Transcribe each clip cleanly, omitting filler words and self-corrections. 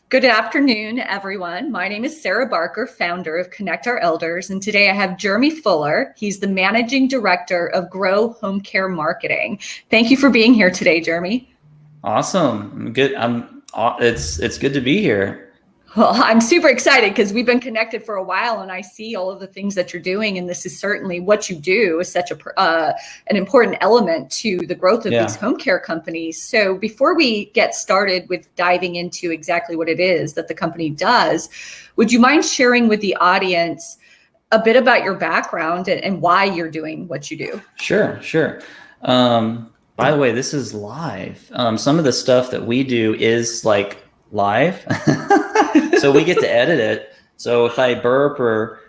Good afternoon, everyone. My name is Sarah Barker, founder of Connect Our Elders, and today I have Jeremy Fuller. He's the managing director of Grow Home Care Marketing. Thank you for being here today, Jeremy. Awesome. Good. It's good to be here. Well, I'm super excited because we've been connected for a while, and I see all of the things that you're doing, and this is certainly what you do is such an important element to the growth of these home care companies. So before we get started with diving into exactly what it is that the company does, would you mind sharing with the audience a bit about your background and why you're doing what you do? Sure. By the way, this is live. Some of the stuff that we do is like live. So we get to edit it. So if I burp or,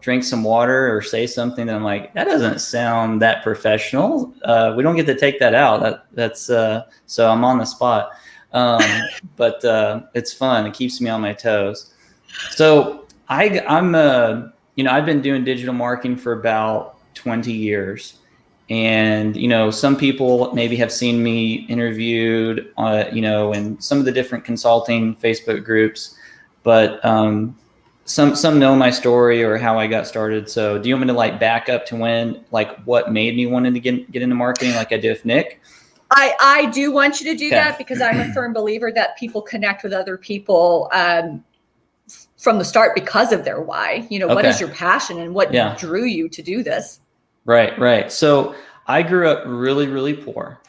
drink some water or say something that I'm like, that doesn't sound that professional. We don't get to take that out. That's so I'm on the spot. But it's fun. It keeps me on my toes. So I'm I've been doing digital marketing for about 20 years. And, some people maybe have seen me interviewed, in some of the different consulting Facebook groups, but some know my story or how I got started. So do you want me to back up to what made me wanting to get into marketing like I did with Nick? I do want you to do that because I'm a firm believer that people connect with other people from the start because of their why. What is your passion and what drew you to do this? Right. So I grew up really, really poor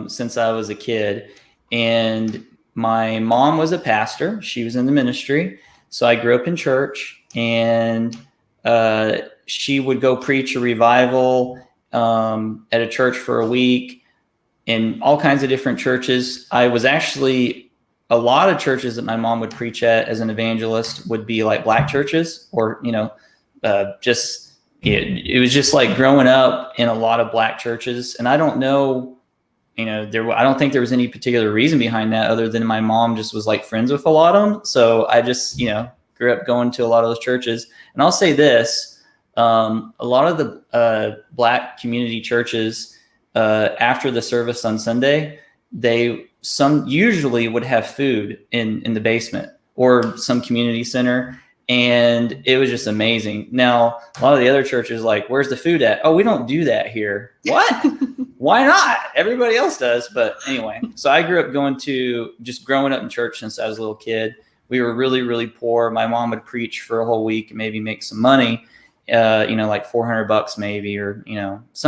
since I was a kid. And my mom was a pastor. She was in the ministry. So I grew up in church, and she would go preach a revival at a church for a week in all kinds of different churches. I was actually, a lot of churches that my mom would preach at as an evangelist would be like Black churches or, it was just like growing up in a lot of Black churches. And I don't know, I don't think there was any particular reason behind that other than my mom just was like friends with a lot of them. So I just, grew up going to a lot of those churches. And I'll say this, a lot of the Black community churches, after the service on Sunday, some usually would have food in the basement or some community center. And it was just amazing. Now, a lot of the other churches like, where's the food at? Oh, we don't do that here. What? Why not? Everybody else does. But anyway, so I grew up growing up in church since I was a little kid. We were really, really poor. My mom would preach for a whole week and maybe make some money, like $400 maybe, or,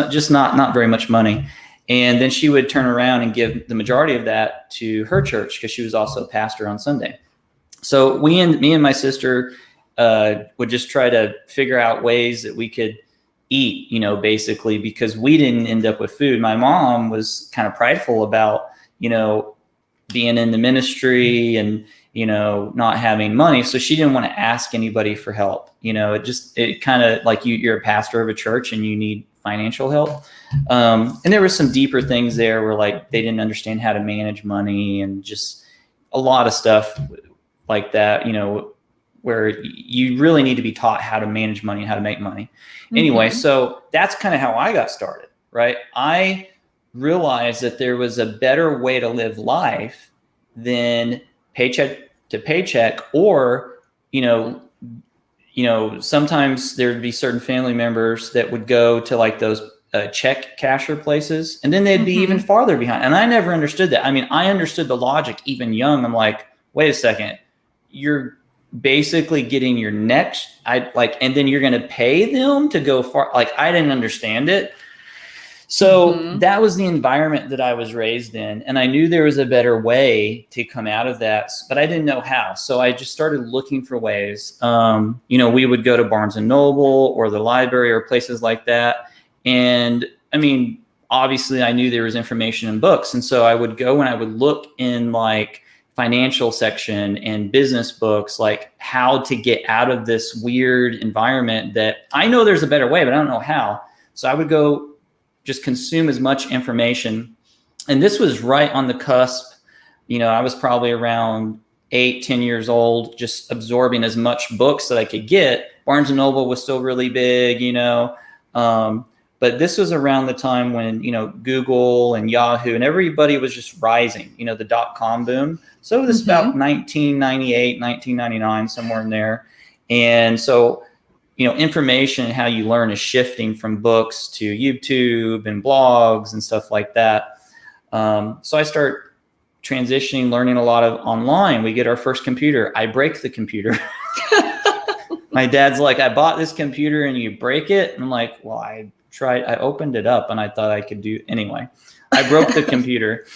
just not very much money. And then she would turn around and give the majority of that to her church because she was also a pastor on Sunday. So me and my sister would just try to figure out ways that we could eat, basically, because we didn't end up with food. My mom was kind of prideful about, being in the ministry and, not having money. So she didn't want to ask anybody for help. It kind of like you're a pastor of a church and you need financial help. And there were some deeper things there where they didn't understand how to manage money and just a lot of stuff like that, where you really need to be taught how to manage money, how to make money. Mm-hmm. Anyway, so that's kind of how I got started, right? I realized that there was a better way to live life than paycheck to paycheck, or, sometimes there'd be certain family members that would go to those check casher places, and then they'd be even farther behind. And I never understood that. I mean, I understood the logic even young. I'm like, wait a second, you're basically getting your next, and then you're going to pay them to go far. I didn't understand it. So that was the environment that I was raised in. And I knew there was a better way to come out of that, but I didn't know how. So I just started looking for ways. We would go to Barnes and Noble or the library or places like that. And I mean, obviously I knew there was information in books. And so I would go and I would look in financial section and business books, how to get out of this weird environment that I know there's a better way, but I don't know how. So I would go just consume as much information. And this was right on the cusp. I was probably around 8-10 years old, just absorbing as much books that I could get. Barnes and Noble was still really big, but But this was around the time when, Google and Yahoo and everybody was just rising, the .com boom. So it was about 1998, 1999, somewhere in there. And so, information and how you learn is shifting from books to YouTube and blogs and stuff like that. So I start transitioning, learning a lot of online. We get our first computer. I break the computer. My dad's like, I bought this computer and you break it. And I'm like, well, I opened it up and I thought I could do anyway. I broke the computer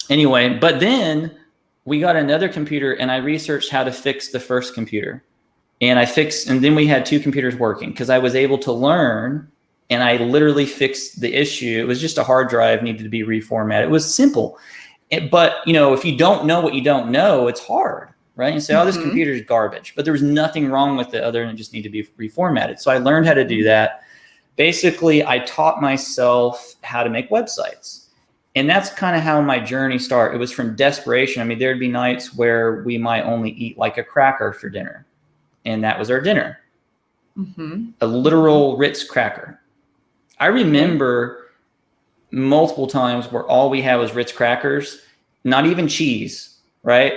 anyway, but then we got another computer and I researched how to fix the first computer. And then we had 2 computers working because I was able to learn, and I literally fixed the issue. It was just a hard drive needed to be reformatted. It was simple. But, if you don't know what you don't know, it's hard, right? You say, oh, this computer is garbage, but there was nothing wrong with it other than it just needed to be reformatted. So I learned how to do that. Basically, I taught myself how to make websites. And that's kind of how my journey started. It was from desperation. I mean, there'd be nights where we might only eat like a cracker for dinner. And that was our dinner. A literal Ritz cracker. I remember multiple times where all we had was Ritz crackers, not even cheese, right?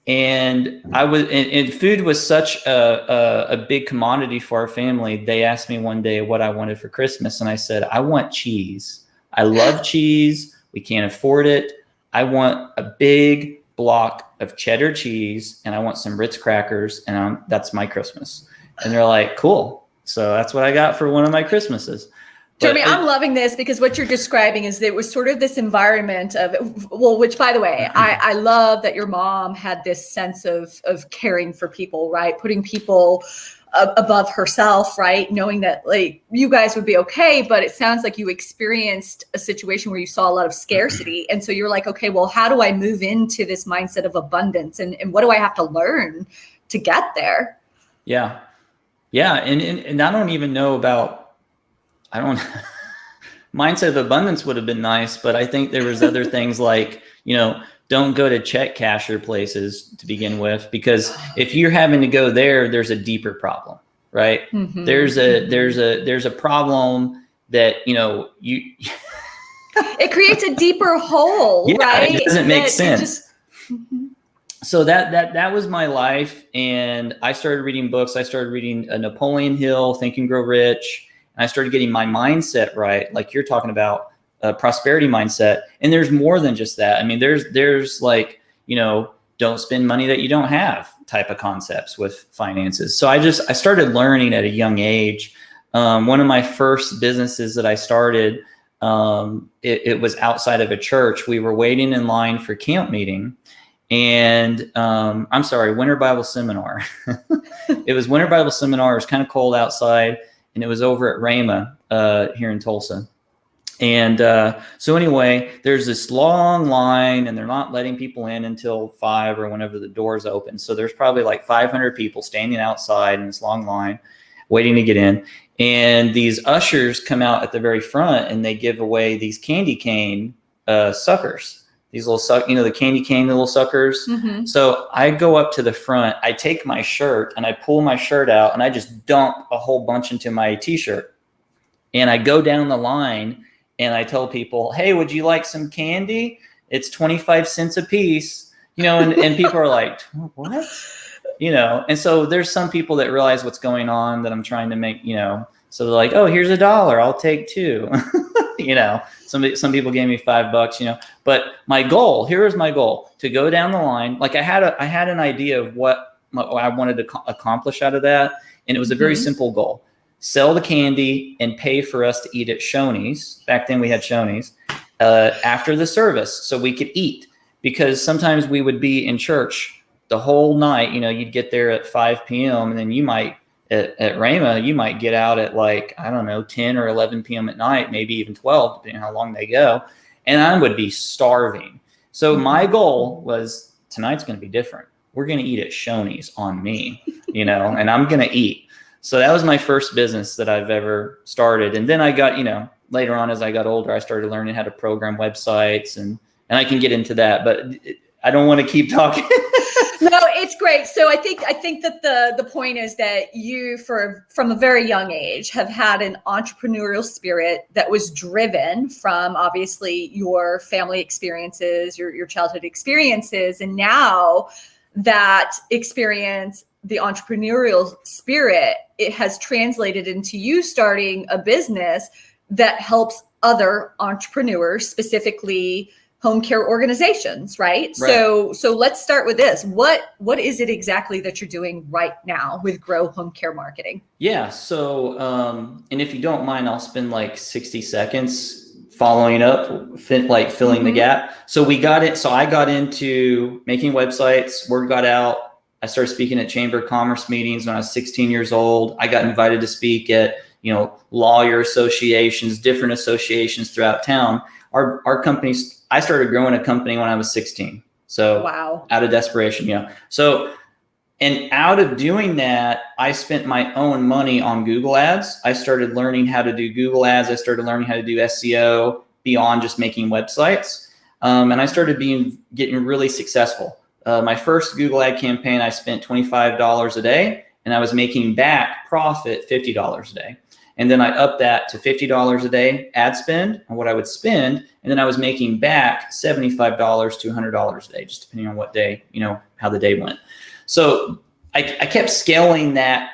And and food was such a big commodity for our family. They asked me one day what I wanted for Christmas. And I said, I want cheese. I love cheese. We can't afford it. I want a big block of cheddar cheese and I want some Ritz crackers, and that's my Christmas. And they're like, cool. So that's what I got for one of my Christmases. Jeremy, I'm loving this because what you're describing is that it was sort of this environment of, which by the way, I love that your mom had this sense of caring for people, right? Putting people above herself, right? Knowing that like you guys would be okay, but it sounds like you experienced a situation where you saw a lot of scarcity. And so you're like, okay, well, how do I move into this mindset of abundance? And what do I have to learn to get there? Yeah. Yeah. And I don't even know about, mindset of abundance would have been nice, but I think there was other things like, don't go to check casher places to begin with, because if you're having to go there, there's a deeper problem, right? There's a problem that, it creates a deeper hole, right? It doesn't make sense. So that was my life. And I started reading books. I started reading Napoleon Hill, Think and Grow Rich. And I started getting my mindset right. Like you're talking about, prosperity mindset. And there's more than just that. I mean, there's like, don't spend money that you don't have type of concepts with finances. So I started learning at a young age. One of my first businesses that I started, it was outside of a church. We were waiting in line for camp meeting and, Winter Bible Seminar. It was Winter Bible Seminar. It was kind of cold outside and it was over at Rhema, here in Tulsa. And so anyway, there's this long line and they're not letting people in until 5 or whenever the doors open. So there's probably like 500 people standing outside in this long line waiting to get in. And these ushers come out at the very front and they give away these candy cane suckers. These little, the candy cane, the little suckers. So I go up to the front, I take my shirt and I pull my shirt out and I just dump a whole bunch into my t-shirt. And I go down the line and I tell people, hey, would you like some candy? It's 25 cents a piece, and people are like, what? And so there's some people that realize what's going on that I'm trying to make, so they're like, oh, here's $1. I'll take 2. Some people gave me $5, but here is my goal, to go down the line. Like I had an idea of what I wanted to accomplish out of that. And it was a very simple goal. Sell the candy and pay for us to eat at Shoney's. Back then we had Shoney's after the service so we could eat, because sometimes we would be in church the whole night. You'd get there at 5 p.m. and then you might at Rhema, you might get out at 10 or 11 p.m. at night, maybe even 12, depending on how long they go. And I would be starving. So my goal was, tonight's going to be different. We're going to eat at Shoney's on me, and I'm going to eat. So that was my first business that I've ever started. And then I got, later on as I got older, I started learning how to program websites and I can get into that, but I don't want to keep talking. No, it's great. So I think that the point is that you, from a very young age, have had an entrepreneurial spirit that was driven from obviously your family experiences, your childhood experiences, and now that experience, the entrepreneurial spirit, it has translated into you starting a business that helps other entrepreneurs, specifically home care organizations, right? So let's start with this. What is it exactly that you're doing right now with Grow Home Care Marketing? Yeah. So, and if you don't mind, I'll spend like 60 seconds following up, filling the gap. So I got into making websites. Word got out. I started speaking at Chamber of Commerce meetings when I was 16 years old. I got invited to speak at, lawyer associations, different associations throughout town. Our companies, I started growing a company when I was 16. So wow. Out of desperation, So, and out of doing that, I spent my own money on Google ads. I started learning how to do Google ads. I started learning how to do SEO beyond just making websites. And I started getting really successful. My first Google ad campaign, I spent $25 a day, and I was making back profit $50 a day. And then I upped that to $50 a day ad spend on what I would spend. And then I was making back $75 to $100 a day, just depending on what day, how the day went. So I kept scaling that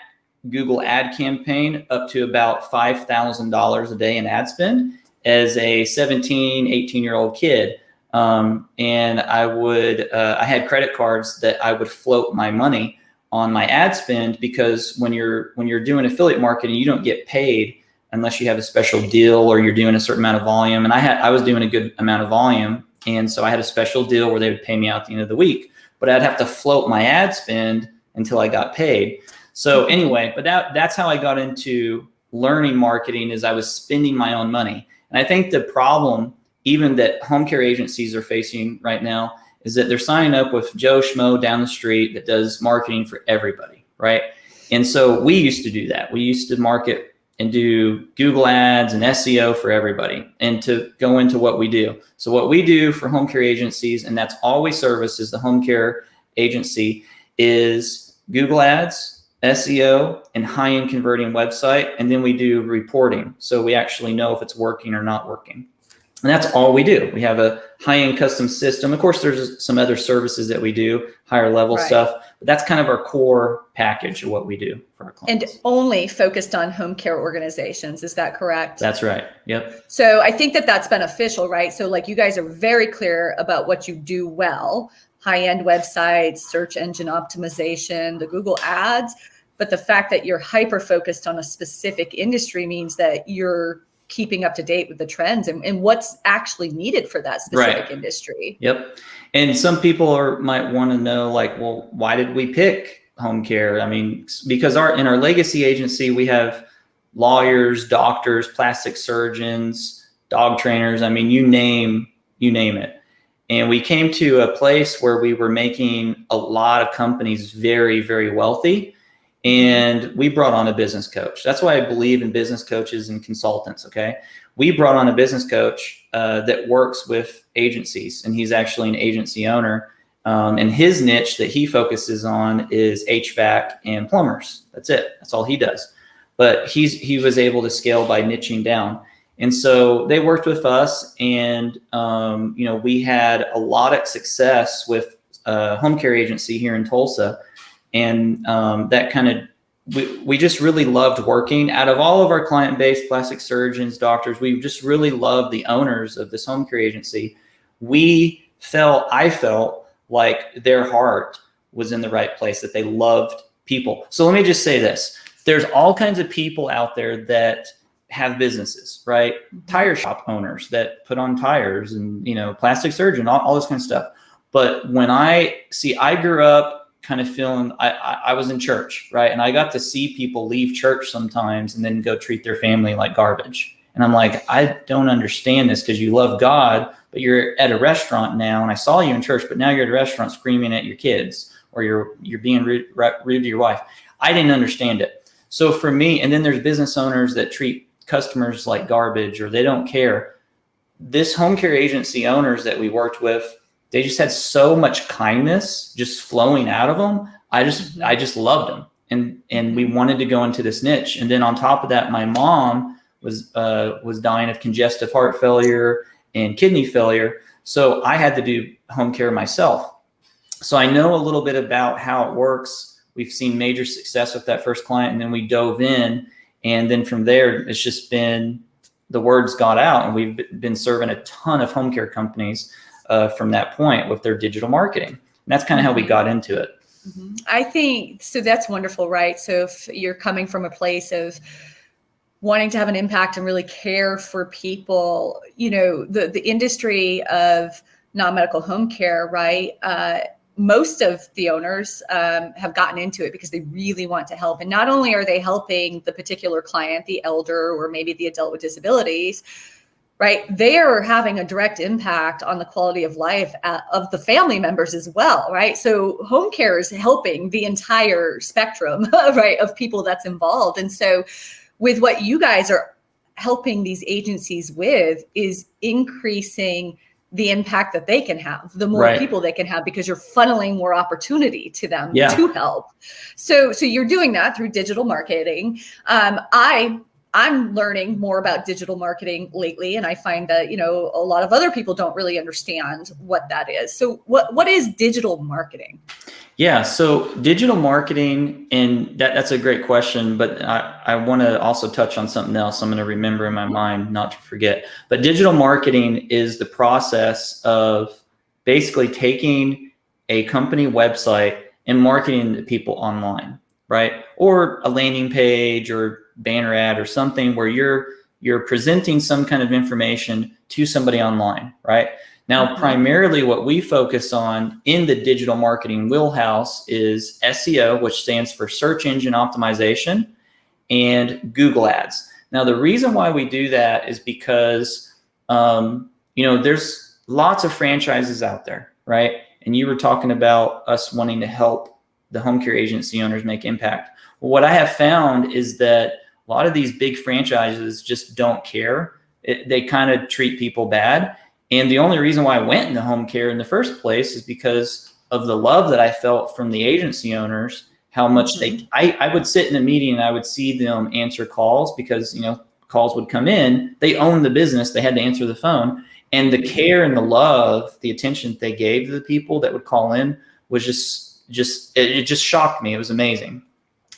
Google ad campaign up to about $5,000 a day in ad spend as a 17, 18-year-old kid. And I had credit cards that I would float my money on my ad spend, because when you're doing affiliate marketing, you don't get paid unless you have a special deal or you're doing a certain amount of volume. And I was doing a good amount of volume. And so I had a special deal where they would pay me out at the end of the week, but I'd have to float my ad spend until I got paid. So anyway, but that's how I got into learning marketing, is I was spending my own money. And I think the problem even that home care agencies are facing right now is that they're signing up with Joe Schmo down the street that does marketing for everybody, right? And so we used to do that. We used to market and do Google ads and SEO for everybody. And to go into what we do. So what we do for home care agencies, and that's all we service is the home care agency, is Google ads, SEO, and high-end converting website. And then we do reporting. So we actually know if it's working or not working. And that's all we do. We have a high-end custom system. Of course, there's some other services that we do, higher level stuff, but that's kind of our core package of what we do for our clients. And only focused on home care organizations. Is that correct? That's right. Yep. So I think that that's beneficial, right? So like you guys are very clear about what you do well, high-end websites, search engine optimization, the Google ads, but the fact that you're hyper-focused on a specific industry means that you're keeping up to date with the trends and what's actually needed for that specific industry. Yep. And some people might want to know, like, well, why did we pick home care? I mean, because in our legacy agency, we have lawyers, doctors, plastic surgeons, dog trainers. I mean, you name it. And we came to a place where we were making a lot of companies very, very wealthy. And we brought on a business coach. That's why I believe in business coaches and consultants, okay? We brought on a business coach that works with agencies, and he's actually an agency owner. And his niche that he focuses on is HVAC and plumbers. That's it. That's all he does. But he was able to scale by niching down. And so they worked with us, and we had a lot of success with a home care agency here in Tulsa. And that kind of, we just really loved working. Out of all of our client base, plastic surgeons, doctors, we just really loved the owners of this home care agency. I felt like their heart was in the right place, that they loved people. So let me just say this. There's all kinds of people out there that have businesses, right? Tire shop owners that put on tires and, plastic surgeon, all this kind of stuff. But when I grew up kind of feeling, I was in church, right? And I got to see people leave church sometimes and then go treat their family like garbage. And I'm like, I don't understand this, because you love God, but you're at a restaurant now, and I saw you in church, but now you're at a restaurant screaming at your kids, or you're being rude to your wife. I didn't understand it. So for me, and then there's business owners that treat customers like garbage, or they don't care. This home care agency owners that we worked with, they just had so much kindness just flowing out of them. I just loved them. And we wanted to go into this niche. And then on top of that, my mom was dying of congestive heart failure and kidney failure. So I had to do home care myself. So I know a little bit about how it works. We've seen major success with that first client, and then we dove in. And then from there, it's just been, the words got out, and we've been serving a ton of home care companies from that point with their digital marketing. And that's kind of how we got into it. Mm-hmm. I think, so that's wonderful, right? So if you're coming from a place of wanting to have an impact and really care for people, you know, the industry of non-medical home care, right? Most of the owners have gotten into it because they really want to help. And not only are they helping the particular client, the elder, or maybe the adult with disabilities, right? They are having a direct impact on the quality of life of the family members as well, right? So home care is helping the entire spectrum, right, of people that's involved. And so with what you guys are helping these agencies with is increasing the impact that they can have, the more people they can have, because you're funneling more opportunity to them to help. So you're doing that through digital marketing. I'm learning more about digital marketing lately, and I find that, you know, a lot of other people don't really understand what that is. So what is digital marketing? Yeah, so digital marketing, and that's a great question, but I want to also touch on something else I'm going to remember in my mind, not to forget. But digital marketing is the process of basically taking a company website and marketing to people online, right? Or a landing page or banner ad or something where you're presenting some kind of information to somebody online, right? Now, primarily what we focus on in the digital marketing wheelhouse is SEO, which stands for search engine optimization, and Google ads. Now, the reason why we do that is because, you know, there's lots of franchises out there, right? And you were talking about us wanting to help the home care agency owners make impact. Well, what I have found is that a lot of these big franchises just don't care. They kind of treat people bad. And the only reason why I went into home care in the first place is because of the love that I felt from the agency owners, how much I would sit in a meeting and I would see them answer calls because, you know, calls would come in. They owned the business. They had to answer the phone. And the care and the love, the attention they gave to the people that would call in was it just shocked me. It was amazing.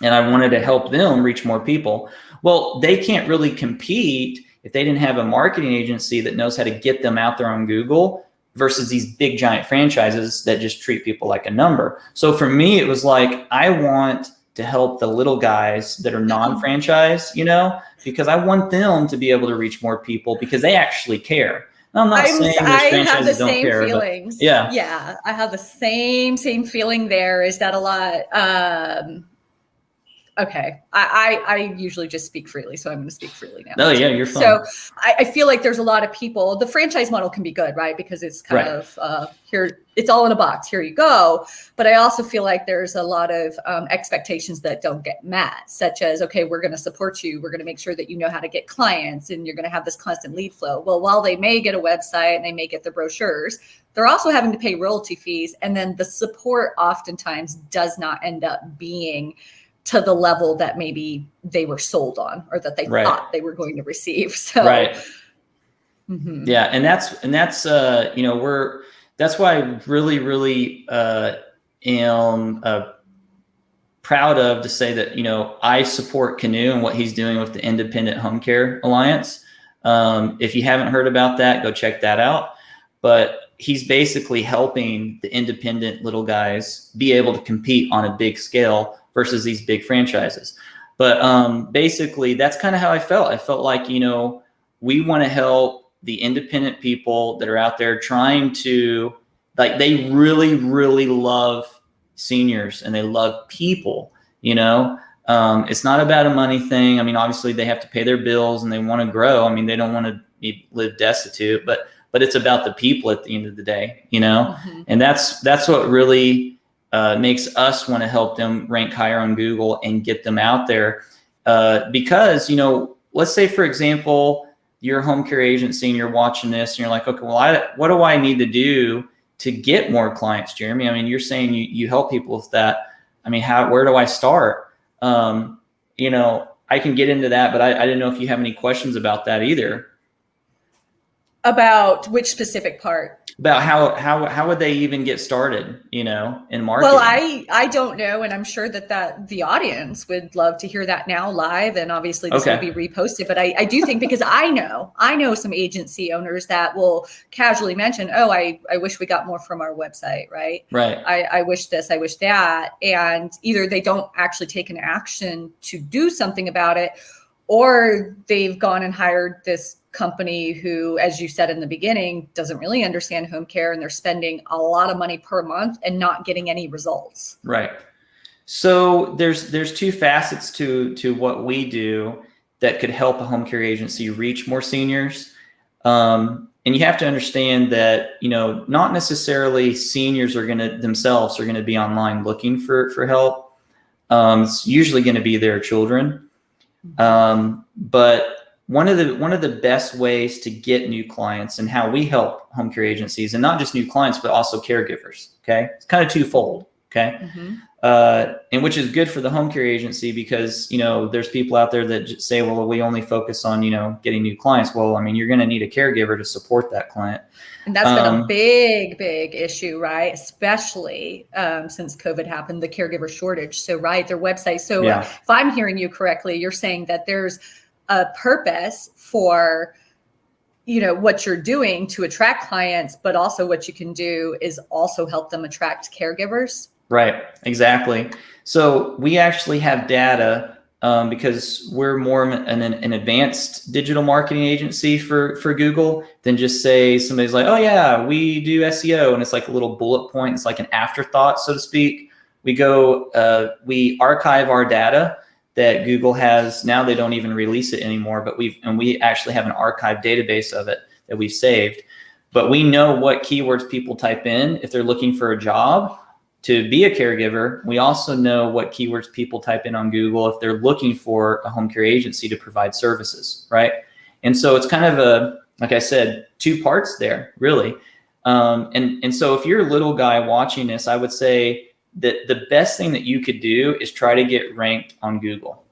And I wanted to help them reach more people. Well, they can't really compete if they didn't have a marketing agency that knows how to get them out there on Google versus these big giant franchises that just treat people like a number. So for me, it was like, I want to help the little guys that are non-franchise, you know, because I want them to be able to reach more people because they actually care. I'm not saying those franchises don't care, feelings. But yeah. Yeah, I have the same feeling there. Is that a lot? Okay. I usually just speak freely, so I'm going to speak freely now. No, yeah, you're fine. So I feel like there's a lot of people, the franchise model can be good, right? Because it's kind of here, it's all in a box, here you go. But I also feel like there's a lot of expectations that don't get met, such as, okay, we're going to support you. We're going to make sure that you know how to get clients and you're going to have this constant lead flow. Well, while they may get a website and they may get the brochures, they're also having to pay royalty fees. And then the support oftentimes does not end up being to the level that maybe they were sold on or that they thought they were going to receive. So, yeah. And that's, you know, that's why I really am proud of to say that, you know, I support Canoe and what he's doing with the Independent Home Care Alliance. If you haven't heard about that, go check that out. But he's basically helping the independent little guys be able to compete on a big scale versus these big franchises. But basically, that's kind of how I felt. I felt like, you know, we want to help the independent people that are out there trying to, like, they really love seniors and they love people, you know. It's not about a money thing. I mean, obviously, they have to pay their bills and they want to grow. I mean, they don't want to live destitute, but it's about the people at the end of the day, you know. And that's what really makes us want to help them rank higher on Google and get them out there. Because, you know, let's say, for example, you're a home care agency and you're watching this and you're like, okay, well, what do I need to do to get more clients, Jeremy? I mean, you're saying you help people with that. I mean, where do I start? You know, I can get into that, but I didn't know if you have any questions about that either. About which specific part? About how would they even get started, you know, in marketing? Well, I don't know, and I'm sure that the audience would love to hear that now live, and obviously this will be reposted. But I do think, because I know some agency owners that will casually mention, oh, I wish we got more from our website, right? Right. I wish this, I wish that, and either they don't actually take an action to do something about it, or they've gone and hired this company who, as you said in the beginning, doesn't really understand home care, and they're spending a lot of money per month and not getting any results. Right. So there's two facets to what we do that could help a home care agency reach more seniors. And you have to understand that, you know, not necessarily seniors are going to be online looking for help. It's usually going to be their children. But one of the best ways to get new clients, and how we help home care agencies, and not just new clients, but also caregivers. Okay. It's kind of twofold. Okay. And which is good for the home care agency, because, you know, there's people out there that just say, well, we only focus on, you know, getting new clients. Well, I mean, you're going to need a caregiver to support that client. And that's been a big issue, right? Especially since COVID happened, the caregiver shortage. So, right, their website. So if I'm hearing you correctly, you're saying that there's a purpose for, you know, what you're doing to attract clients, but also what you can do is also help them attract caregivers. Right, exactly. So we actually have data because we're more an advanced digital marketing agency for Google than just say somebody's like, oh yeah, we do SEO, and it's like a little bullet point. It's like an afterthought, so to speak. We we archive our data that Google has. Now they don't even release it anymore, but we actually have an archive database of it that we've saved. But we know what keywords people type in if they're looking for a job to be a caregiver. We also know what keywords people type in on Google if they're looking for a home care agency to provide services, right? And so it's kind of like I said, two parts there, really. And so if you're a little guy watching this, I would say that the best thing that you could do is try to get ranked on Google.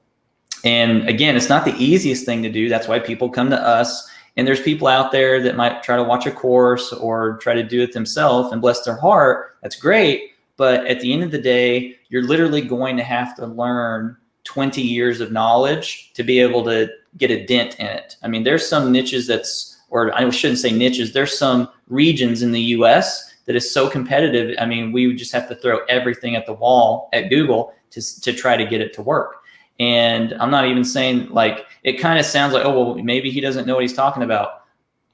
And again, it's not the easiest thing to do. That's why people come to us. And there's people out there that might try to watch a course or try to do it themselves, and bless their heart, that's great. But at the end of the day, you're literally going to have to learn 20 years of knowledge to be able to get a dent in it. I mean, there's some niches or I shouldn't say niches, there's some regions in the US that is so competitive. I mean, we would just have to throw everything at the wall at Google to try to get it to work. And I'm not even saying, like, it kind of sounds like, oh, well, maybe he doesn't know what he's talking about.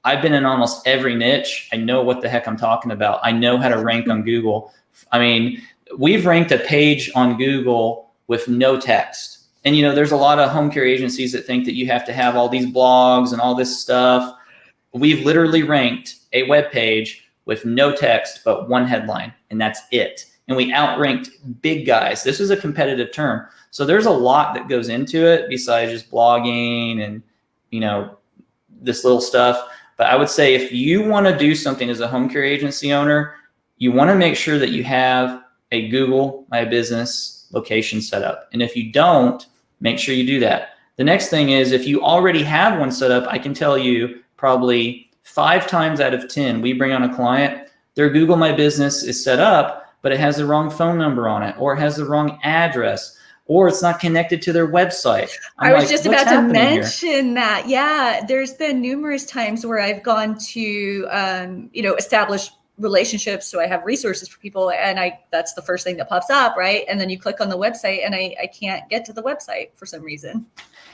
I've been in almost every niche. I know what the heck I'm talking about. I know how to rank on Google. I mean, we've ranked a page on Google with no text. And, you know, there's a lot of home care agencies that think that you have to have all these blogs and all this stuff. We've literally ranked a web page with no text but one headline, and that's it. And we outranked big guys. This is a competitive term. So there's a lot that goes into it besides just blogging and, you know, this little stuff. But I would say if you want to do something as a home care agency owner, you want to make sure that you have a Google My Business location set up. And if you don't, make sure you do that. The next thing is, if you already have one set up, I can tell you probably 5 times out of 10, we bring on a client, their Google My Business is set up, but it has the wrong phone number on it, or it has the wrong address, or it's not connected to their website. I was just about to mention that. Yeah, there's been numerous times where I've gone to, you know, establish relationships. So I have resources for people, and that's the first thing that pops up, right? And then you click on the website and I can't get to the website for some reason.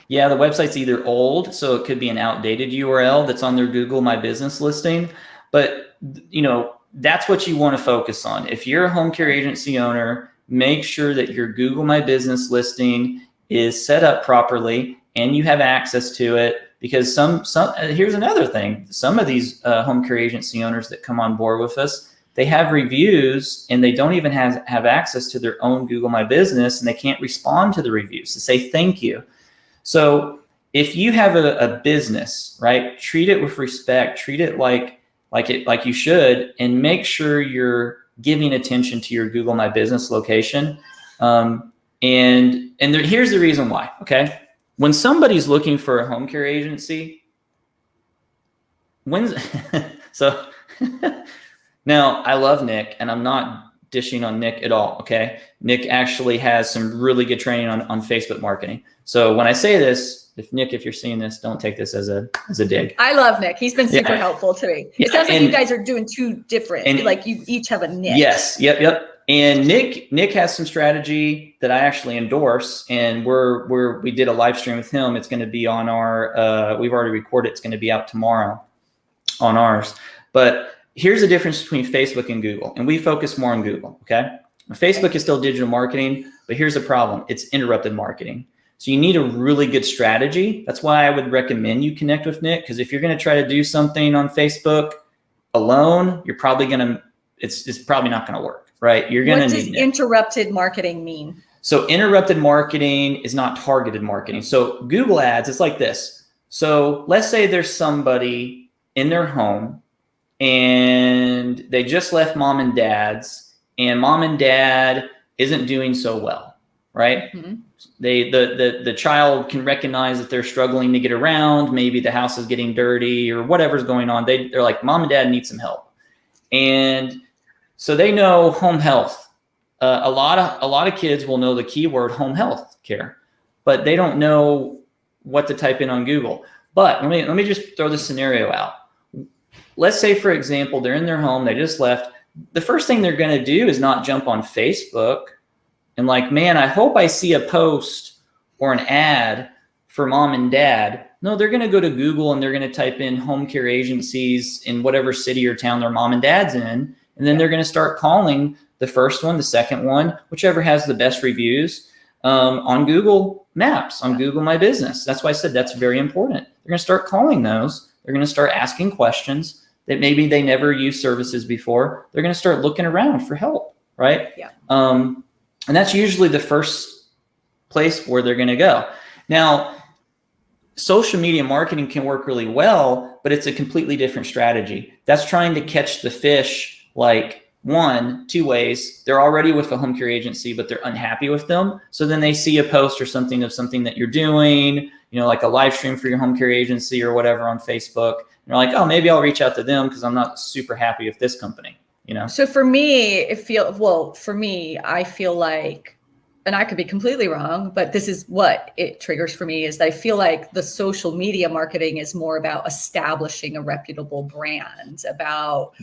Yeah, the website's either old, so it could be an outdated URL that's on their Google My Business listing. But, you know, that's what you want to focus on. If you're a home care agency owner, make sure that your Google My Business listing is set up properly and you have access to it. Because here's another thing. Some of these home care agency owners that come on board with us, they have reviews and they don't even have access to their own Google My Business, and they can't respond to the reviews to say thank you. So if you have a business, right, treat it with respect, treat it like like you should, and make sure you're giving attention to your Google My Business location. Here's the reason why. Okay. When somebody's looking for a home care agency, so now I love Nick, and I'm not dishing on Nick at all. Okay. Nick actually has some really good training on Facebook marketing. So when I say this, if you're seeing this, don't take this as a dig. I love Nick. He's been super helpful to me. It sounds like you guys are doing two different, like you each have a niche. Yes. Yep. And Nick has some strategy that I actually endorse, and we did a live stream with him. It's going to be on our, we've already recorded. It's going to be out tomorrow on ours. But here's the difference between Facebook and Google, and we focus more on Google. Okay. Facebook is still digital marketing, but here's the problem. It's interrupted marketing. So you need a really good strategy. That's why I would recommend you connect with Nick, because if you're going to try to do something on Facebook alone, you're probably going to, it's probably not going to work, right? You're going to need Nick. What does interrupted marketing mean? So interrupted marketing is not targeted marketing. So Google Ads, it's like this. So let's say there's somebody in their home and they just left mom and dad's, and mom and dad isn't doing so well, right? Mm-hmm. The child can recognize that they're struggling to get around. Maybe the house is getting dirty or whatever's going on. They're like, mom and dad need some help. And so they know home health. A lot of kids will know the keyword home health care, but they don't know what to type in on Google. But let me just throw this scenario out. Let's say, for example, they're in their home, they just left. The first thing they're going to do is not jump on Facebook and like, man, I hope I see a post or an ad for mom and dad. No, they're going to go to Google and they're going to type in home care agencies in whatever city or town their mom and dad's in. And then they're going to start calling the first one, the second one, whichever has the best reviews on Google Maps, on Google My Business. That's why I said that's very important. They're going to start calling those. They're going to start asking questions that maybe they never used services before. They're going to start looking around for help, right? Yeah. And that's usually the first place where they're going to go. Now, social media marketing can work really well, but it's a completely different strategy. That's trying to catch the fish like two ways. They're already with a home care agency, but they're unhappy with them. So then they see a post or something of something that you're doing, like a live stream for your home care agency or whatever on Facebook. And they're like, oh, maybe I'll reach out to them because I'm not super happy with this company. So for me, I feel like, and I could be completely wrong, but this is what it triggers for me, is I feel like the social media marketing is more about establishing a reputable brand, about,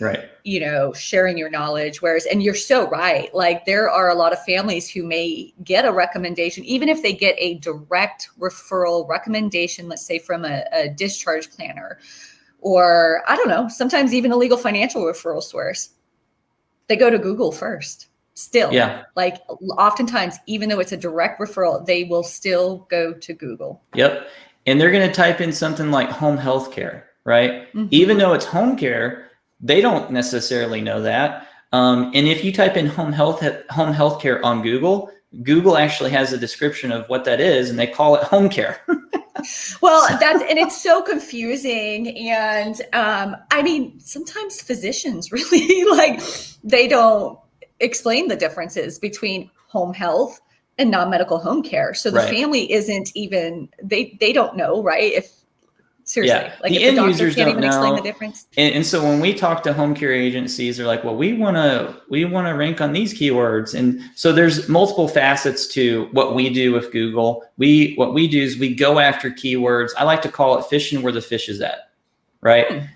sharing your knowledge. Whereas, and you're so right, like there are a lot of families who may get a recommendation, even if they get a direct referral recommendation, let's say from a discharge planner, or I don't know, sometimes even a legal financial referral source. They go to Google first still. Yeah. Like oftentimes, even though it's a direct referral, they will still go to Google. Yep. And they're going to type in something like home health care, right? Mm-hmm. Even though it's home care, they don't necessarily know that. And if you type in home health care on Google, Google actually has a description of what that is, and they call it home care. Well, and it's so confusing. And I mean, sometimes physicians really they don't explain the differences between home health and non-medical home care. So the family isn't even, they don't know, right? Seriously, the end users can't even explain the difference. And so when we talk to home care agencies, they're like, well, we want to rank on these keywords. And so there's multiple facets to what we do with Google. What we do is we go after keywords. I like to call it fishing where the fish is at, right?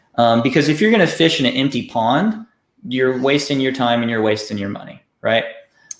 Because if you're going to fish in an empty pond, you're wasting your time and you're wasting your money, right?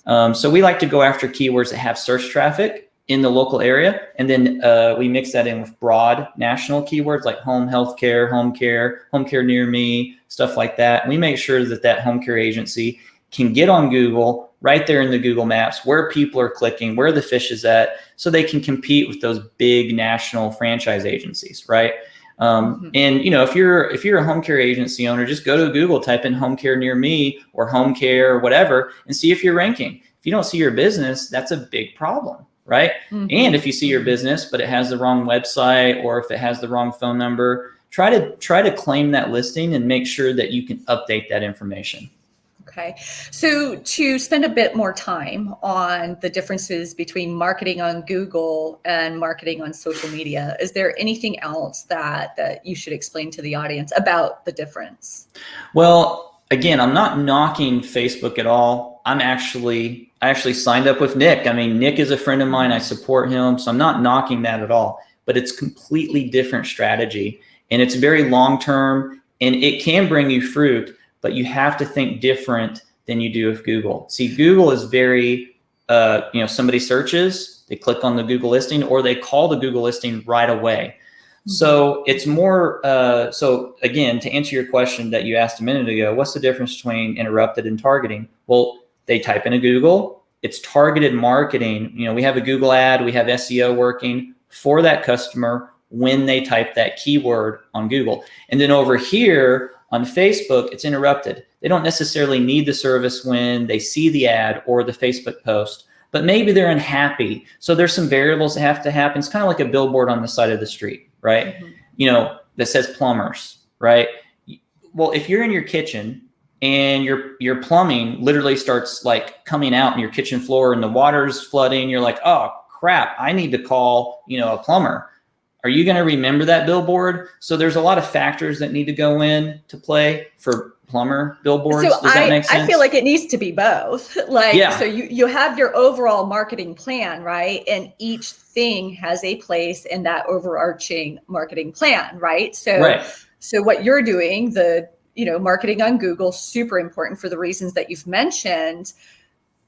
So we like to go after keywords that have search traffic in the local area. And then we mix that in with broad national keywords like home health care, home care near me, stuff like that. And we make sure that home care agency can get on Google right there in the Google Maps where people are clicking, where the fish is at, so they can compete with those big national franchise agencies, right? And if you're a home care agency owner, just go to Google, type in home care near me or home care or whatever, and see if you're ranking. If you don't see your business, that's a big problem. Right. Mm-hmm. And if you see your business, but it has the wrong website, or if it has the wrong phone number, try to claim that listing and make sure that you can update that information. Okay. So to spend a bit more time on the differences between marketing on Google and marketing on social media, is there anything else that you should explain to the audience about the difference? Well, again, I'm not knocking Facebook at all. I actually signed up with Nick. I mean, Nick is a friend of mine. I support him. So I'm not knocking that at all, but it's completely different strategy and it's very long-term and it can bring you fruit, but you have to think different than you do with Google. See, Google is very, somebody searches, they click on the Google listing or they call the Google listing right away. Mm-hmm. So it's more, so again, to answer your question that you asked a minute ago, what's the difference between interrupted and targeting? Well, they type into Google, it's targeted marketing. We have a Google ad, we have SEO working for that customer when they type that keyword on Google. And then over here, on Facebook, it's interrupted. They don't necessarily need the service when they see the ad or the Facebook post, but maybe they're unhappy. So there's some variables that have to happen. It's kind of like a billboard on the side of the street, right? Mm-hmm. That says plumbers, right? Well, if you're in your kitchen and your plumbing literally starts like coming out in your kitchen floor and the water's flooding, you're like, oh crap, I need to call, a plumber. Are you going to remember that billboard? So there's a lot of factors that need to go in to play for plumber billboards. So Does that make sense? I feel like it needs to be both. So you have your overall marketing plan, right? And each thing has a place in that overarching marketing plan, right? So what you're doing, marketing on Google, super important for the reasons that you've mentioned,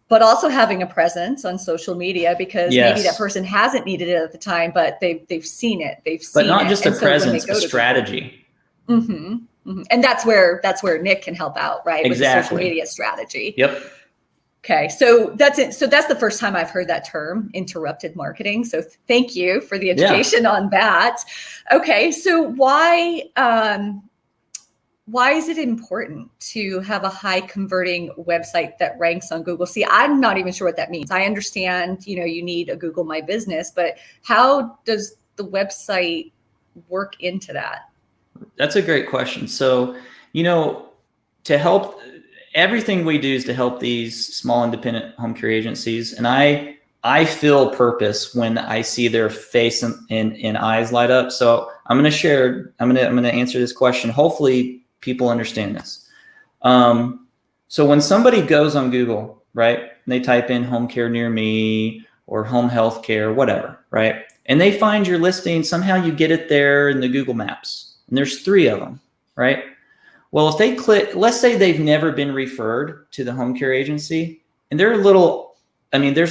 but also having a presence on social media because maybe that person hasn't needed it at the time, but they've seen it. But not just a presence, a strategy. Mm-hmm, mm-hmm. And that's where Nick can help out, right? Exactly. With the social media strategy. Yep. Okay, so that's it. So that's the first time I've heard that term, interrupted marketing. So thank you for the education on that. Okay, so why is it important to have a high converting website that ranks on Google? See, I'm not even sure what that means. I understand, you need a Google My Business, but how does the website work into that? That's a great question. So, to help, everything we do is to help these small independent home care agencies. And I feel purpose when I see their face and eyes light up. So I'm going to answer this question. Hopefully people understand this. So when somebody goes on Google, right, they type in home care near me or home health care, whatever, right? And they find your listing, somehow you get it there in the Google Maps. And there's 3 of them, right? Well, if they click, let's say they've never been referred to the home care agency, and there's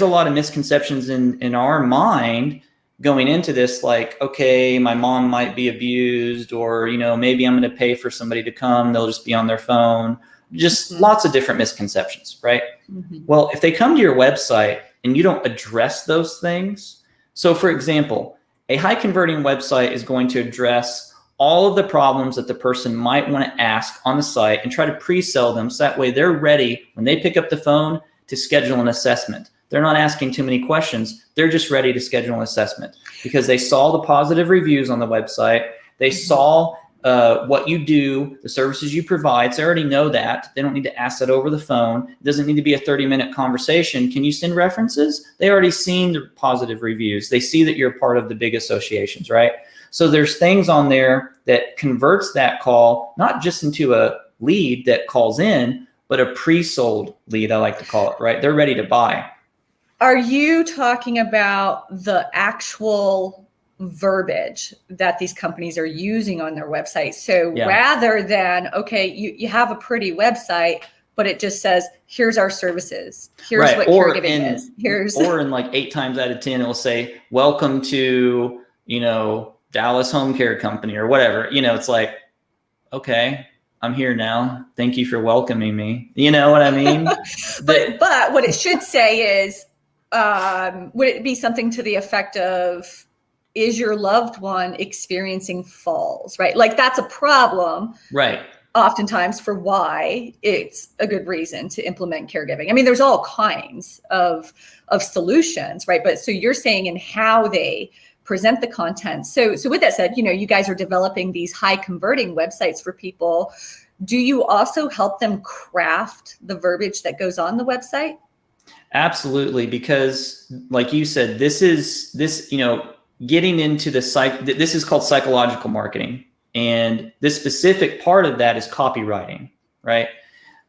a lot of misconceptions in our mind going into this, like, okay, my mom might be abused, or, maybe I'm going to pay for somebody to come. They'll just be on their phone. Just lots of different misconceptions, right? Mm-hmm. Well, if they come to your website and you don't address those things. So for example, a high converting website is going to address all of the problems that the person might want to ask on the site and try to pre-sell them. So that way they're ready when they pick up the phone to schedule an assessment. They're not asking too many questions. They're just ready to schedule an assessment because they saw the positive reviews on the website. They saw what you do, the services you provide. So they already know that. They don't need to ask that over the phone. It doesn't need to be a 30-minute conversation. Can you send references? They already seen the positive reviews. They see that you're part of the big associations, right? So there's things on there that converts that call, not just into a lead that calls in, but a pre-sold lead, I like to call it, right? They're ready to buy. Are you talking about the actual verbiage that these companies are using on their website? So rather than, okay, you have a pretty website, but it just says, here's our services. Here's what caregiving is. Or in like 8 times out of 10, it will say, welcome to, Dallas Home Care Company or whatever. It's like, okay, I'm here now. Thank you for welcoming me. You know what I mean? but what it should say is, would it be something to the effect of, is your loved one experiencing falls, right? Like that's a problem. Right. Oftentimes for why it's a good reason to implement caregiving. I mean, there's all kinds of solutions, right? But so you're saying in how they present the content. So with that said, you guys are developing these high converting websites for people. Do you also help them craft the verbiage that goes on the website? Absolutely, because like you said, this, getting into this is called psychological marketing. And this specific part of that is copywriting, right?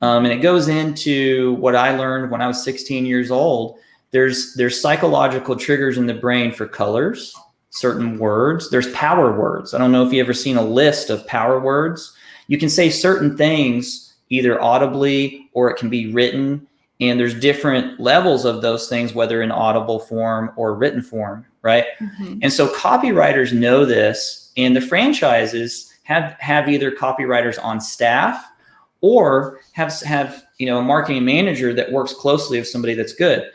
And it goes into what I learned when I was 16 years old. There's psychological triggers in the brain for colors, certain words. There's power words. I don't know if you've ever seen a list of power words. You can say certain things either audibly or it can be written. And there's different levels of those things, whether in audible form or written form, right? Mm-hmm. And so copywriters know this, and the franchises have either copywriters on staff or have a marketing manager that works closely with somebody that's good.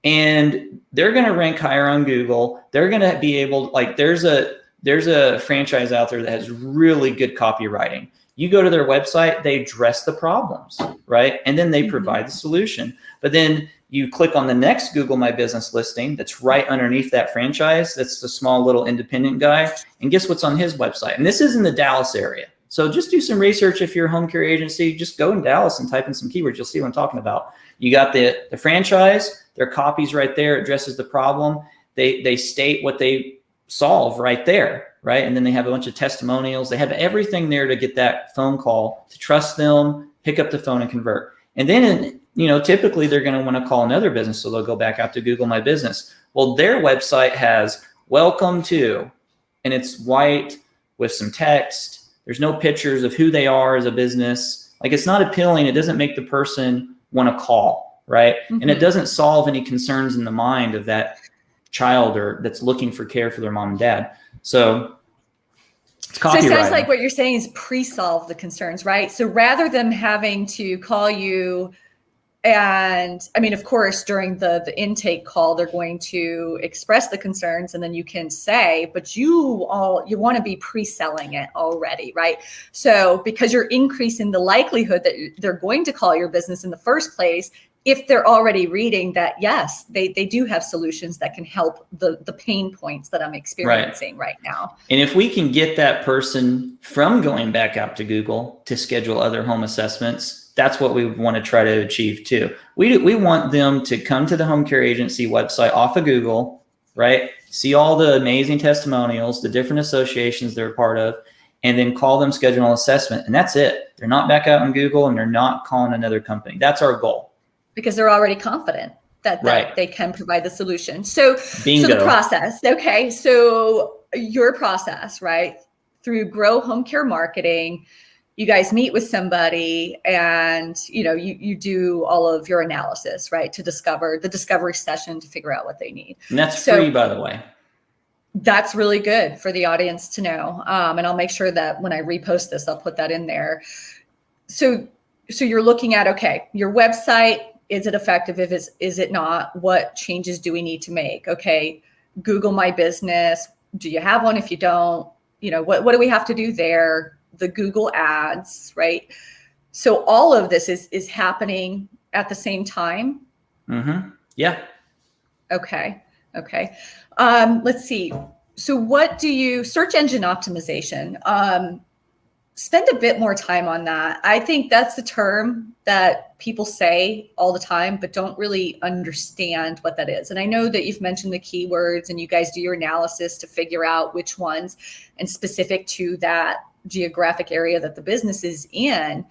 And they're going to rank higher on Google. They're going to be able, like, there's a franchise out there that has really good copywriting. You go to their website, they address the problems, right? And then they provide the solution. But then you click on the next Google My Business listing that's right underneath that franchise. That's the small little independent guy. And guess what's on his website? And this is in the Dallas area. So just do some research. If you're a home care agency, just go in Dallas and type in some keywords. You'll see what I'm talking about. You got the franchise, their copy's right there, addresses the problem. They state what they solve right there. Right. And then they have a bunch of testimonials. They have everything there to get that phone call, to trust them, pick up the phone and convert. And then, typically they're going to want to call another business. So they'll go back out to Google My Business. Well, their website has welcome to, and it's white with some text. There's no pictures of who they are as a business. Like, it's not appealing. It doesn't make the person want to call. Right. Mm-hmm. And it doesn't solve any concerns in the mind of that child or that's looking for care for their mom and dad. So it sounds like what you're saying is pre-solve the concerns, right? So rather than having to call you, and I mean, of course, during the intake call, they're going to express the concerns, and then you can say, but you want to be pre-selling it already, right? So because you're increasing the likelihood that they're going to call your business in the first place, if they're already reading that, yes, they do have solutions that can help the pain points that I'm experiencing right now. And if we can get that person from going back out to Google to schedule other home assessments, that's what we want to try to achieve too. We want them to come to the home care agency website off of Google, right? See all the amazing testimonials, the different associations they're a part of, and then call them, schedule an assessment. And that's it. They're not back out on Google and they're not calling another company. That's our goal. Because they're already confident that they can provide the solution. So the process, okay. So your process, right? Through Grow Home Care Marketing, you guys meet with somebody and, you do all of your analysis, right? To discover the discovery session to figure out what they need. And that's free, by the way. That's really good for the audience to know. And I'll make sure that when I repost this, I'll put that in there. So you're looking at, okay, your website, is it effective? Is it not? What changes do we need to make? Okay, Google My Business. Do you have one? If you don't, what do we have to do there? The Google ads, right? So all of this is happening at the same time. Mm-hmm. Yeah. Okay. Let's see. So what do you, search engine optimization, spend a bit more time on that. I think that's the term that people say all the time, but don't really understand what that is. And I know that you've mentioned the keywords and you guys do your analysis to figure out which ones and specific to that geographic area that the business is in.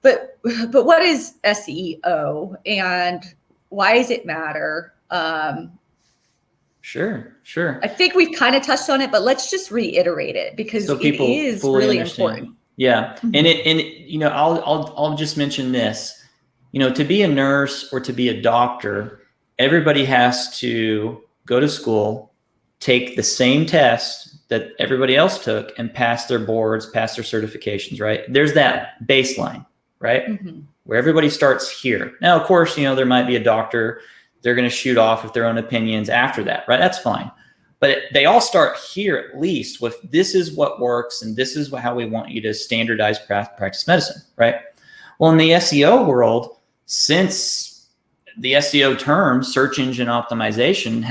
But what is SEO and why does it matter? Sure. I think we've kind of touched on it, but let's just reiterate it because it is really important. Yeah. Mm-hmm. And I'll just mention this, to be a nurse or to be a doctor, everybody has to go to school, take the same test that everybody else took and pass their boards, pass their certifications, right? There's that baseline, right? Mm-hmm. Where everybody starts here. Now, of course, there might be a doctor, they're going to shoot off with their own opinions after that, right? That's fine. But they all start here at least with this is what works and this is how we want you to standardize practice medicine, right? Well, in the SEO world, since the SEO term, search engine optimization,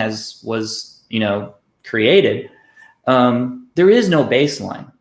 was created, there is no baseline.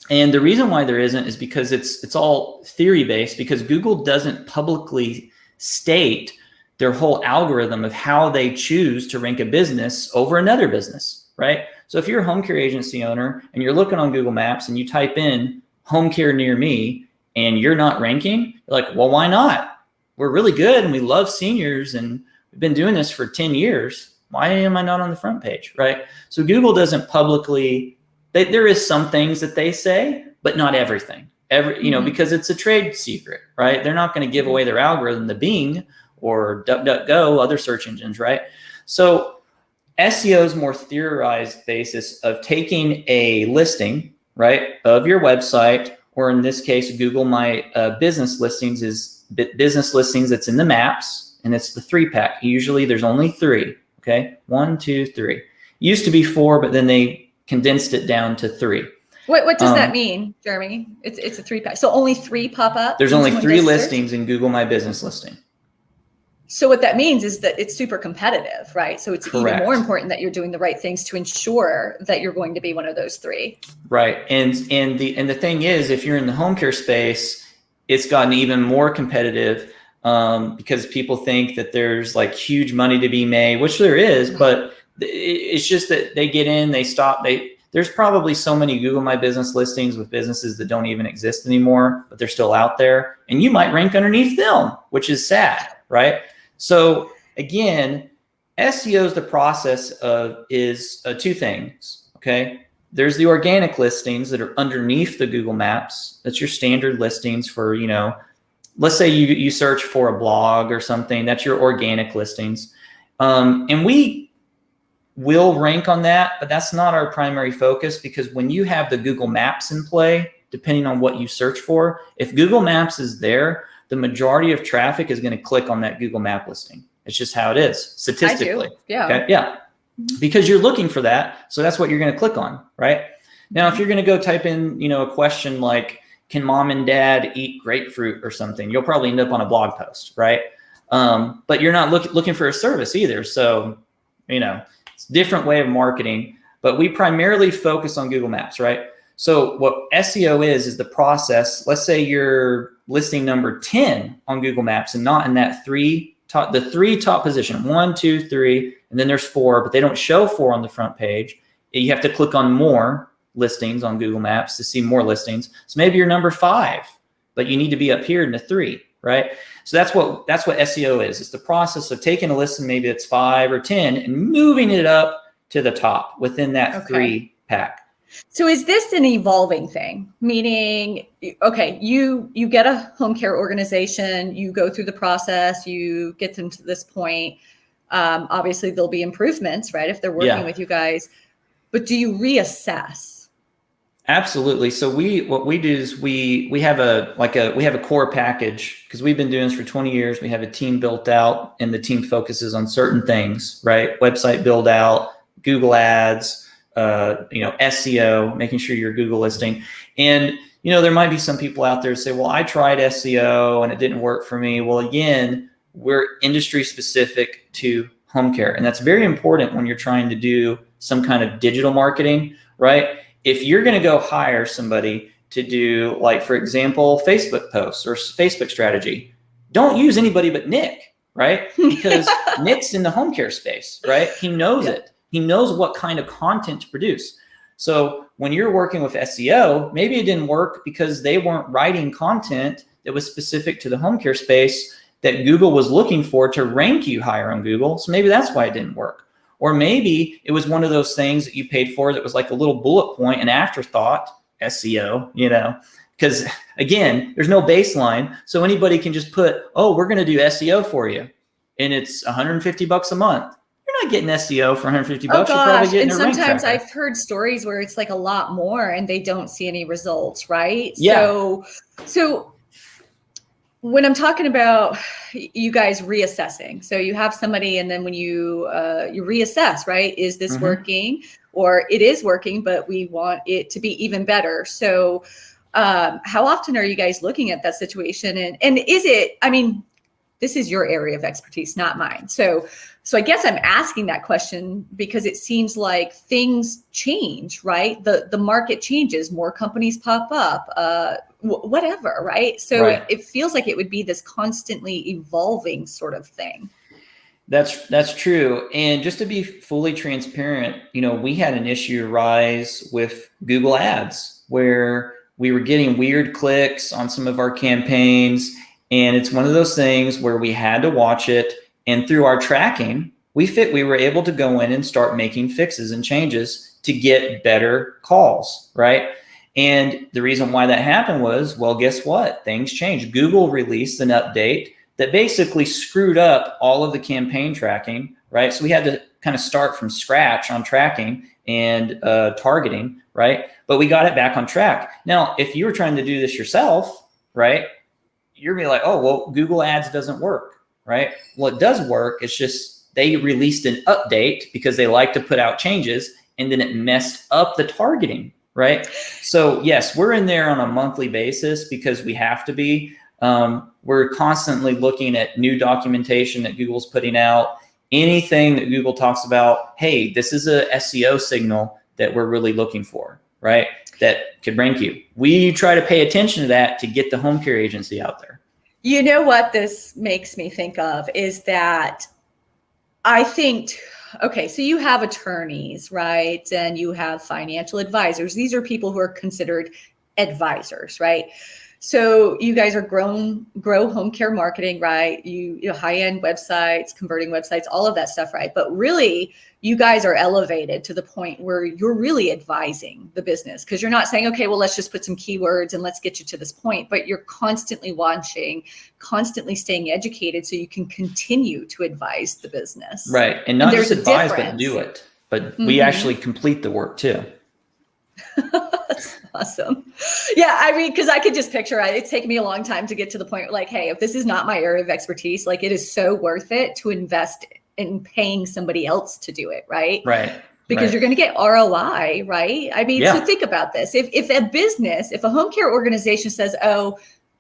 And the reason why there isn't is because it's all theory based, because Google doesn't publicly state their whole algorithm of how they choose to rank a business over another business, right? So if you're a home care agency owner and you're looking on Google Maps and you type in home care near me and you're not ranking, you're like, well, why not? We're really good and we love seniors and we've been doing this for 10 years. Why am I not on the front page, right? So Google doesn't publicly, there is some things that they say, but not everything. Because it's a trade secret, right? They're not going to give away their algorithm to Bing or DuckDuckGo, other search engines, right? So SEO is more theorized basis of taking a listing, right, of your website, or in this case, Google My Business Listings is business listings that's in the maps, and it's the 3-pack. Usually there's only 3, okay? 1, 2, 3. Used to be 4, but then they condensed it down to 3. What does that mean, Jeremy? It's a 3-pack. So only 3 pop up? There's only 3 listings in Google My Business Listing. So what that means is that it's super competitive, right? So it's Correct. even more important that you're doing the right things to ensure that you're going to be one of those 3. Right. And the thing is, if you're in the home care space, it's gotten even more competitive because people think that there's like huge money to be made, which there is, but it's just that they get in, they stop, there's probably so many Google My Business listings with businesses that don't even exist anymore, but they're still out there, and you might rank underneath them, which is sad, right? So again, SEO is the process of is 2 things, okay? There's the organic listings that are underneath the Google Maps. That's your standard listings for, let's say you search for a blog or something, that's your organic listings. And we will rank on that, but that's not our primary focus, because when you have the Google Maps in play, depending on what you search for, if Google Maps is there, the majority of traffic is going to click on that Google Map listing. It's just how it is statistically. I do. Yeah. Okay? Yeah. Because you're looking for that. So that's what you're going to click on, right? Now, if you're going to go type in, a question like, can mom and dad eat grapefruit or something, you'll probably end up on a blog post, right? But you're not looking for a service either. So, it's a different way of marketing, but we primarily focus on Google Maps, right? So what SEO is the process. Let's say you're listing number 10 on Google Maps and not in that 3 top position, 1, 2, 3, and then there's 4, but they don't show 4 on the front page. You have to click on more listings on Google Maps to see more listings. So maybe you're number 5, but you need to be up here in the 3, right? So that's what SEO is. It's the process of taking a listing, maybe it's 5 or 10, and moving it up to the top within that 3-pack. So is this an evolving thing? Meaning, okay, you get a home care organization, you go through the process, you get them to this point. Obviously, there'll be improvements, right, if they're working with you guys. But do you reassess? Absolutely. So what we do is we have a core package, because we've been doing this for 20 years. We have a team built out, and the team focuses on certain things, right? Website build out, Google Ads, SEO, making sure you're Google listing. And, there might be some people out there who say, well, I tried SEO and it didn't work for me. Well, again, we're industry specific to home care. And that's very important when you're trying to do some kind of digital marketing, right? If you're going to go hire somebody to do, like, for example, Facebook posts or Facebook strategy, don't use anybody but Nick, right? Because Nick's in the home care space, right? He knows it. He knows what kind of content to produce. So when you're working with SEO, maybe it didn't work because they weren't writing content that was specific to the home care space that Google was looking for to rank you higher on Google. So maybe that's why it didn't work. Or maybe it was one of those things that you paid for that was like a little bullet point, an afterthought, SEO, because again, there's no baseline. So anybody can just put, oh, we're going to do SEO for you, and it's $150 a month. You're not getting SEO for $150. You're probably getting and a rank sometimes tracker. I've heard stories where it's like a lot more and they don't see any results, right? Yeah. So when I'm talking about you guys reassessing, so you have somebody, and then when you reassess, right? Is this working, or it is working, but we want it to be even better. So how often are you guys looking at that situation? And is it, this is your area of expertise, not mine. So I guess I'm asking that question because it seems like things change, right? The market changes, more companies pop up, whatever, right? So it feels like it would be this constantly evolving sort of thing. That's true. And just to be fully transparent, we had an issue arise with Google Ads where we were getting weird clicks on some of our campaigns. And it's one of those things where we had to watch it. And through our tracking, we were able to go in and start making fixes and changes to get better calls, right? And the reason why that happened was, well, guess what? Things changed. Google released an update that basically screwed up all of the campaign tracking, right? So we had to kind of start from scratch on tracking and targeting, right? But we got it back on track. Now, if you were trying to do this yourself, right, you're gonna be like, oh, well, Google Ads doesn't work, right? Well, it does work. It's just they released an update because they like to put out changes, and then it messed up the targeting, right? So yes, we're in there on a monthly basis because we have to be. We're constantly looking at new documentation that Google's putting out, anything that Google talks about. Hey, this is a SEO signal that we're really looking for, right? That could rank you. We try to pay attention to that to get the home care agency out there. You know what this makes me think of is that I think, okay, so you have attorneys, right? And you have financial advisors. These are people who are considered advisors, right? So you guys are grow home care marketing, right? You high-end websites, converting websites, all of that stuff, right? But really, you guys are elevated to the point where you're really advising the business because you're not saying, okay, well, let's just put some keywords and let's get you to this point, but you're constantly watching, constantly staying educated so you can continue to advise the business. Right. And not just advise, but do it. But we actually complete the work too. That's awesome. Yeah, I mean, because I could just picture it. It's taken me a long time to get to the point where, like, hey, if this is not my area of expertise, like, it is so worth it to invest in paying somebody else to do it, right? Right. Because you're going to get ROI, right? I mean, so think about this. If a business, if a home care organization says, oh,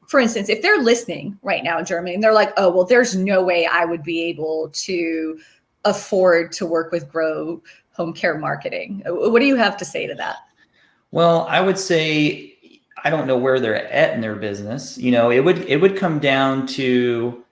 for instance, if they're listening right now in Germany and they're like, oh, well, there's no way I would be able to afford to work with Grow Home Care Marketing. What do you have to say to that? Well, I would say, I don't know where they're at in their business. It would come down to,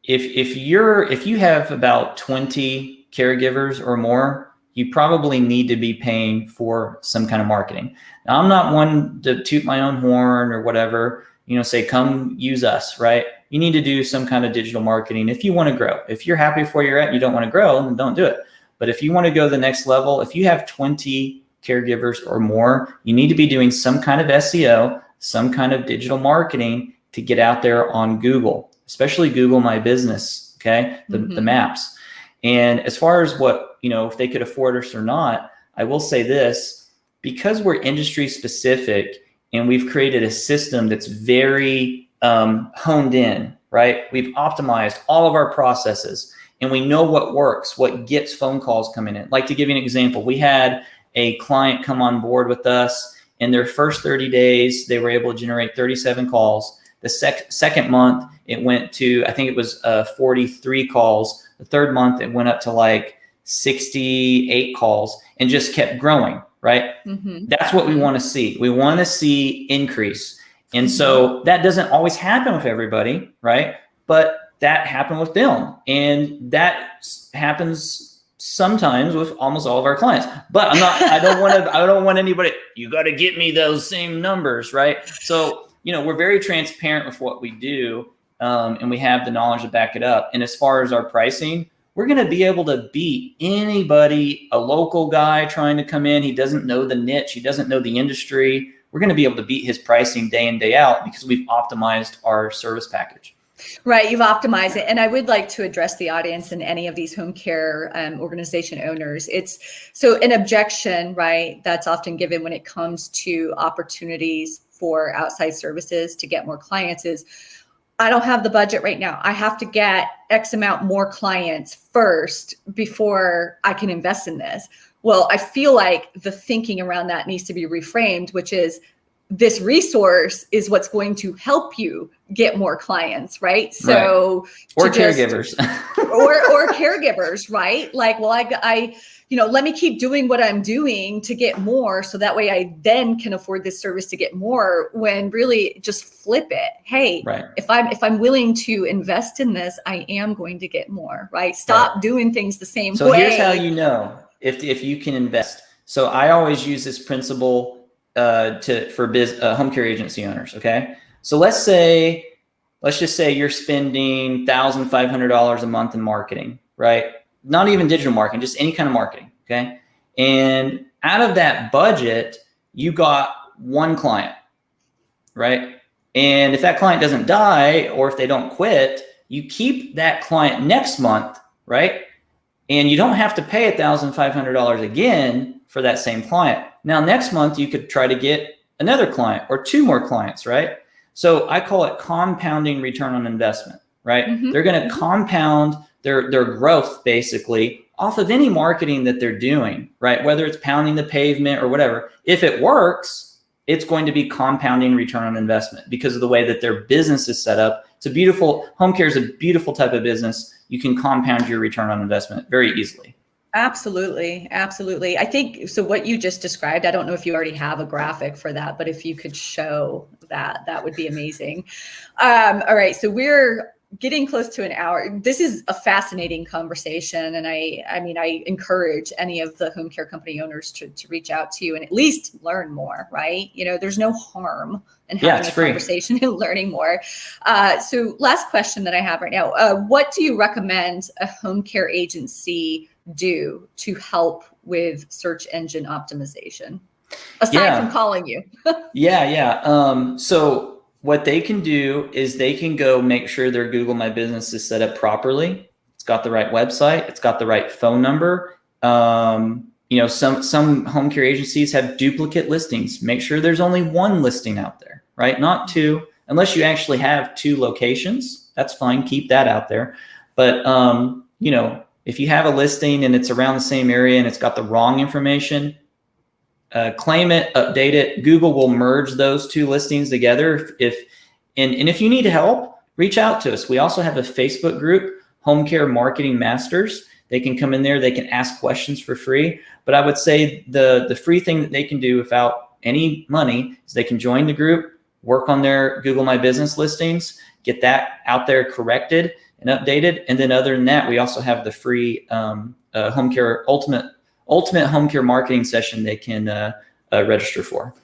if you have about 20 caregivers or more, you probably need to be paying for some kind of marketing. Now, I'm not one to toot my own horn or whatever, say, come use us, right? You need to do some kind of digital marketing if you want to grow. If you're happy where you're at and you don't want to grow, then don't do it. But if you want to go the next level, if you have 20 caregivers or more, you need to be doing some kind of SEO, some kind of digital marketing to get out there on Google, especially Google My Business, okay, the maps. And as far as what, if they could afford us or not, I will say this, because we're industry specific and we've created a system that's very honed in, right? We've optimized all of our processes and we know what works, what gets phone calls coming in. Like, to give you an example, we had a client come on board with us. In their first 30 days, they were able to generate 37 calls. The second month, it went to, I think it was 43 calls. The third month, it went up to like 68 calls and just kept growing, right? That's what we want to see. We want to see increase. And so that doesn't always happen with everybody, right? But that happened with them. And that happens sometimes with almost all of our clients. But I don't want anybody, you got to get me those same numbers, right? So, we're very transparent with what we do, and we have the knowledge to back it up. And as far as our pricing, we're going to be able to beat anybody, a local guy trying to come in. He doesn't know the niche. He doesn't know the industry. We're going to be able to beat his pricing day in, day out because we've optimized our service package. Right. You've optimized it. And I would like to address the audience and any of these home care organization owners. It's so an objection, right, that's often given when it comes to opportunities for outside services to get more clients is, I don't have the budget right now. I have to get X amount more clients first before I can invest in this. Well, I feel like the thinking around that needs to be reframed, which is this resource is what's going to help you get more clients, right? So, or caregivers, or caregivers, right? Like, well, I, let me keep doing what I'm doing to get more. So that way I then can afford this service to get more, when really just flip it. Hey, if I'm willing to invest in this, I am going to get more, right? Stop doing things the same way. So here's how you know if you can invest. So I always use this principle for home care agency owners. Okay. So let's just say you're spending $1,500 a month in marketing, right? Not even digital marketing, just any kind of marketing. Okay. And out of that budget, you got one client, right? And if that client doesn't die, or if they don't quit, you keep that client next month, right? And you don't have to pay $1,500 again for that same client. Now, next month, you could try to get another client or two more clients, right? So I call it compounding return on investment, right? Mm-hmm. They're going to compound their growth basically off of any marketing that they're doing, right? Whether it's pounding the pavement or whatever. If it works, it's going to be compounding return on investment because of the way that their business is set up. Home care is a beautiful type of business. You can compound your return on investment very easily. Absolutely. Absolutely. I think, so what you just described, I don't know if you already have a graphic for that, but if you could show that, that would be amazing. All right. So we're getting close to an hour. This is a fascinating conversation. And I encourage any of the home care company owners to reach out to you and at least learn more, right? There's no harm in having a conversation and learning more. So last question that I have right now, what do you recommend a home care agency do to help with search engine optimization aside from calling you? So what they can do is they can go make sure their Google My Business is set up properly. It's got the right website. It's got the right phone number. Some home care agencies have duplicate listings. Make sure there's only one listing out there, right? Not two, unless you actually have two locations. That's fine. Keep that out there. But, if you have a listing and it's around the same area and it's got the wrong information, claim it, update it. Google will merge those two listings together. If you need help, reach out to us. We also have a Facebook group, Home Care Marketing Masters. They can come in there. They can ask questions for free. But I would say the free thing that they can do without any money is they can join the group, work on their Google My Business listings, get that out there corrected and updated. And then other than that, we also have the free home care ultimate home care marketing session they can register for.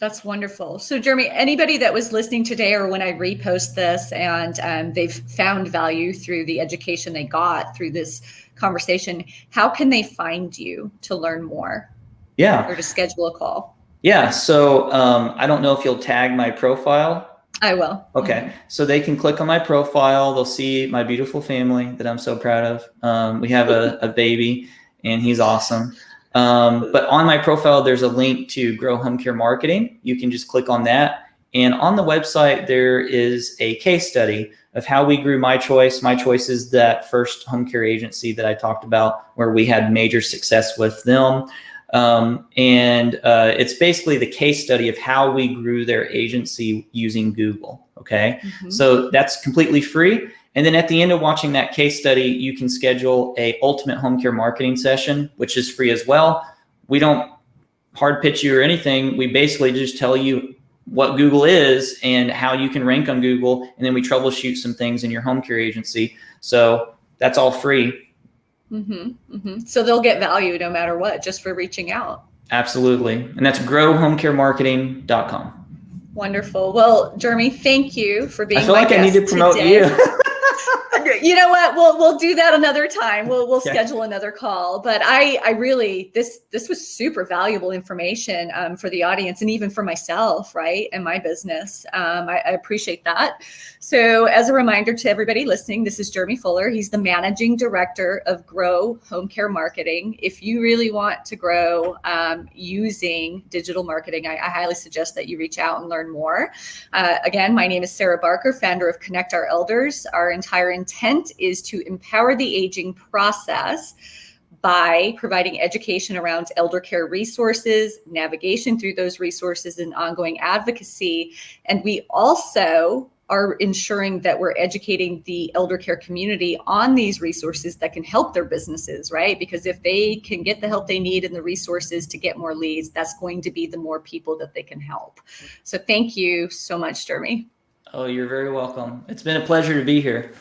That's wonderful. So Jeremy, anybody that was listening today or when I repost this and they've found value through the education they got through this conversation, how can they find you to learn more? Yeah. Or to schedule a call? Yeah. So I don't know if you'll tag my profile. I will. Okay. Mm-hmm. So they can click on my profile. They'll see my beautiful family that I'm so proud of. We have a baby and he's awesome. But on my profile, there's a link to Grow Home Care Marketing. You can just click on that. And on the website, there is a case study of how we grew My Choice. My Choice is that first home care agency that I talked about where we had major success with them. It's basically the case study of how we grew their agency using Google. Okay. Mm-hmm. So that's completely free. And then at the end of watching that case study, you can schedule a ultimate home care marketing session, which is free as well. We don't hard pitch you or anything. We basically just tell you what Google is and how you can rank on Google. And then we troubleshoot some things in your home care agency. So that's all free. Mm-hmm, mm-hmm. So they'll get value no matter what, just for reaching out. Absolutely. And that's growhomecaremarketing.com. Wonderful. Well, Jeremy, thank you for being my guest I need to promote today. you. You know what? We'll do that another time. We'll schedule another call. But I really, this was super valuable information for the audience and even for myself, right? And my business. I appreciate that. So as a reminder to everybody listening, this is Jeremy Fuller. He's the managing director of Grow Home Care Marketing. If you really want to grow using digital marketing, I highly suggest that you reach out and learn more. Again, my name is Sarah Barker, founder of Connect Our Elders. Our entire intent is to empower the aging process by providing education around elder care resources, navigation through those resources, and ongoing advocacy. And we also are ensuring that we're educating the elder care community on these resources that can help their businesses, right? Because if they can get the help they need and the resources to get more leads, that's going to be the more people that they can help. So thank you so much, Jeremy. Oh, you're very welcome. It's been a pleasure to be here.